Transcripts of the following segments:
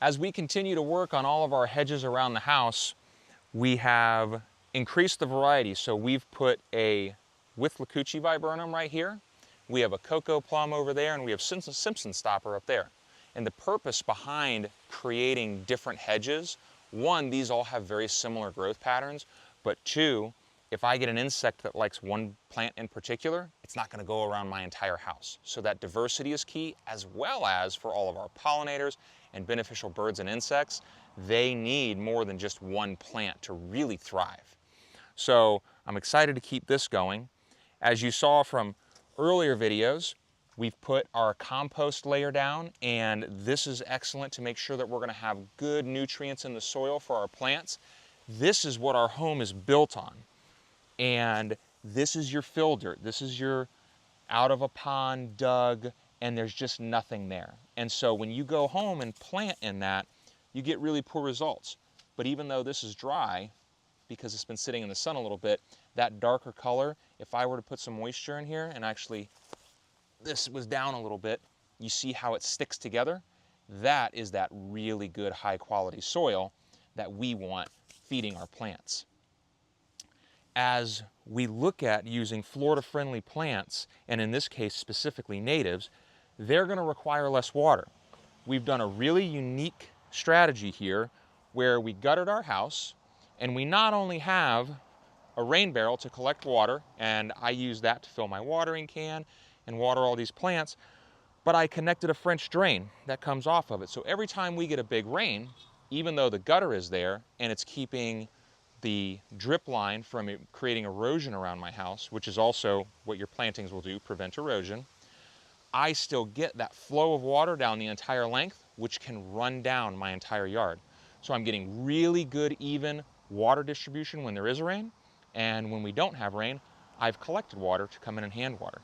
As we continue to work on all of our hedges around the house, we have increased the variety. So we've put a Withlacoochee viburnum right here. We have a cocoa plum over there, and we have Simpson stopper up there. And the purpose behind creating different hedges, one, these all have very similar growth patterns, but two, if I get an insect that likes one plant in particular, it's not going to go around my entire house. So that diversity is key, as well as for all of our pollinators and beneficial birds and insects, they need more than just one plant to really thrive. So I'm excited to keep this going. As you saw from earlier videos, we've put our compost layer down, and this is excellent to make sure that we're going to have good nutrients in the soil for our plants. This is what our home is built on. And this is your fill dirt. This is your out of a pond dug, and there's just nothing there. And so when you go home and plant in that, you get really poor results. But even though this is dry, because it's been sitting in the sun a little bit, that darker color, if I were to put some moisture in here and actually this was down a little bit, you see how it sticks together? That is that really good high quality soil that we want feeding our plants. As we look at using Florida-friendly plants, and in this case specifically natives, they're going to require less water. We've done a really unique strategy here where we gutted our house, and we not only have a rain barrel to collect water, and I use that to fill my watering can and water all these plants, but I connected a French drain that comes off of it. So every time we get a big rain, even though the gutter is there and it's keeping the drip line from creating erosion around my house, which is also what your plantings will do, prevent erosion, I still get that flow of water down the entire length, which can run down my entire yard. So I'm getting really good, even water distribution when there is rain, and when we don't have rain, I've collected water to come in and hand water.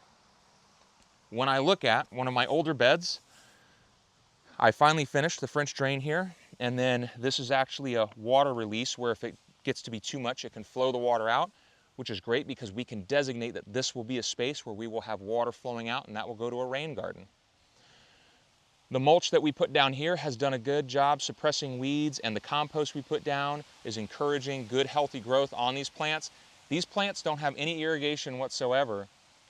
When I look at one of my older beds, I finally finished the French drain here, and then this is actually a water release where if it gets to be too much, it can flow the water out, which is great because we can designate that this will be a space where we will have water flowing out, and that will go to a rain garden. The mulch that we put down here has done a good job suppressing weeds, and the compost we put down is encouraging good, healthy growth on these plants. These plants don't have any irrigation whatsoever,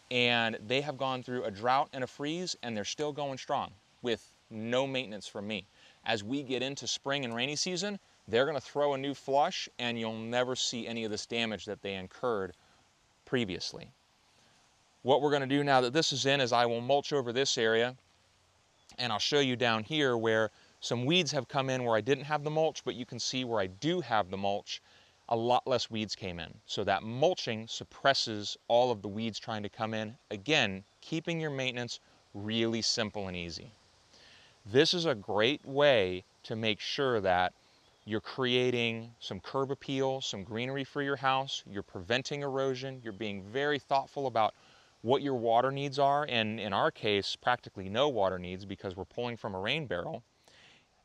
and they have gone through a drought and a freeze, and they're still going strong with no maintenance from me. As we get into spring and rainy season, they're going to throw a new flush, and you'll never see any of this damage that they incurred previously. What we're going to do now that this is in is I will mulch over this area, and I'll show you down here where some weeds have come in where I didn't have the mulch, but you can see where I do have the mulch, a lot less weeds came in. So that mulching suppresses all of the weeds trying to come in. Again, keeping your maintenance really simple and easy. This is a great way to make sure that you're creating some curb appeal, some greenery for your house, you're preventing erosion, you're being very thoughtful about what your water needs are, and in our case, practically no water needs because we're pulling from a rain barrel,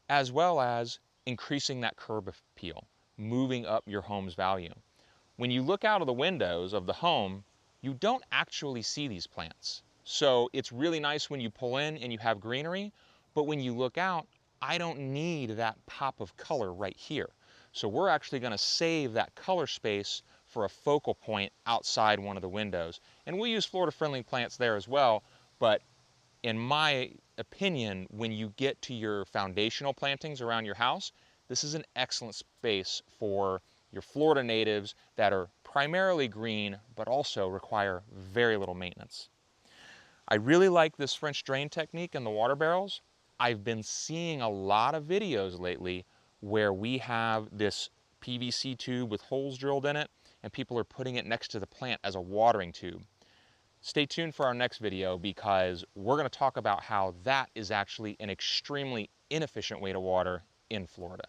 as well as increasing that curb appeal, moving up your home's value. When you look out of the windows of the home, you don't actually see these plants. So it's really nice when you pull in and you have greenery, but when you look out, I don't need that pop of color right here. So we're actually going to save that color space for a focal point outside one of the windows. And we'll use Florida-friendly plants there as well, but in my opinion, when you get to your foundational plantings around your house, this is an excellent space for your Florida natives that are primarily green, but also require very little maintenance. I really like this French drain technique in the water barrels. I've been seeing a lot of videos lately where we have this PVC tube with holes drilled in it, and people are putting it next to the plant as a watering tube. Stay tuned for our next video because we're going to talk about how that is actually an extremely inefficient way to water in Florida.